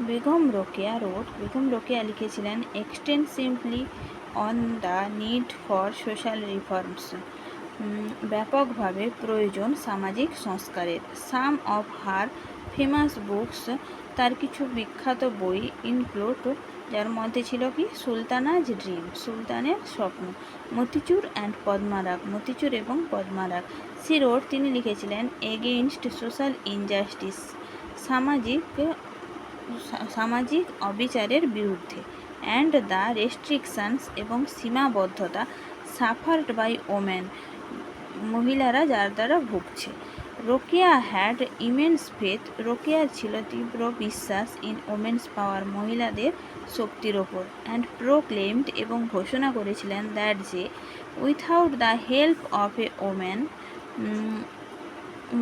বেগম রোকেয়া লিখেছিলেন extensively on the need for social reforms, ব্যাপকভাবে প্রয়োজন সামাজিক সংস্কারের। সাম অফ হার ফেমাস বুকস, তার কিছু বিখ্যাত বই ইনক্লুড, যার মধ্যে ছিল কি সুলতানাজ ড্রিম, সুলতানের স্বপ্ন, মতিচুর অ্যান্ড পদ্মারাগ, মতিচুর এবং পদ্মারাগ। তিনি লিখেছিলেন এগেইনস্ট সোশ্যাল ইনজাস্টিস, সামাজিক সামাজিক অবিচারের বিরুদ্ধে, অ্যান্ড দ্য রেস্ট্রিকশনস এবং সীমাবদ্ধতা সাফার্ড বাই ওমেন, মহিলারা যার দ্বারা ভুগছে। রোকেয়া হ্যাড ইমেন্স ফেথ, রোকেয়ার ছিল তীব্র বিশ্বাস ইন ওমেন্স পাওয়ার, মহিলাদের শক্তির ওপর, অ্যান্ড প্রোক্লেমড এবং ঘোষণা করেছিলেন দ্যাট যে without the help of a woman,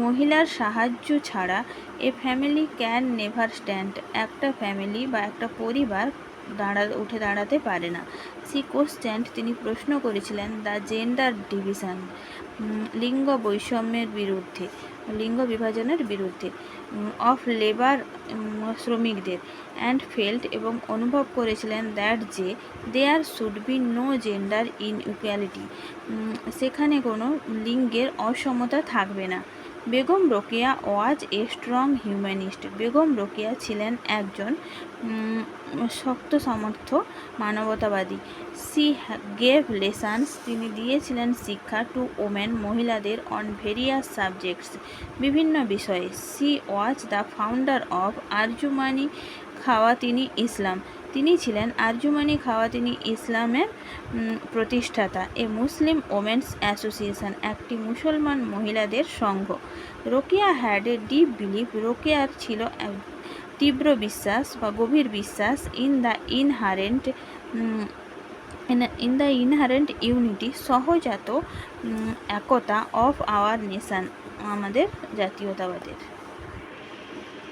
মহিলার সাহায্য ছাড়া এ ফ্যামিলি ক্যান নেভার স্ট্যান্ড, একটা ফ্যামিলি বা একটা পরিবার উঠে দাঁড়াতে পারে না। তিনি প্রশ্ন করেছিলেন দ্য জেন্ডার ডিভিশন, লিঙ্গ বৈষম্যের বিরুদ্ধে, লিঙ্গ বিভাজনের বিরুদ্ধে, অফ লেবার, শ্রমিকদের, অ্যান্ড ফেল্ট এবং অনুভব করেছিলেন দ্যাট যে there should be no gender inequality, সেখানে কোনো লিঙ্গের অসমতা থাকবে না। Begum Rokeya was a strong humanist, Begum Rokeya ছিলেন একজন শক্ত সমর্থ মানবতাবাদী। সি গেভ লেসন্স, তিনি দিয়েছিলেন শিক্ষা টু ওমেন, মহিলাদের, অন ভেরিয়াস সাবজেক্টস, বিভিন্ন বিষয়ে। She was the founder of Anjuman Khawateen Islam, তিনি ছিলেন আরজুমানি খাওয়াতিনি ইসলামের প্রতিষ্ঠাতা। এ মুসলিম ওমেন্স অ্যাসোসিয়েশন, একটি মুসলমান মহিলাদের সংঘ। Rokeya had a deep belief, রোকেয়ার ছিল তীব্র বিশ্বাস বা গভীর বিশ্বাস ইন দ্য ইনহারেন্ট ইউনিটি, সহজাত একতা, অফ আওয়ার নেশন, আমাদের জাতীয়তাবাদের।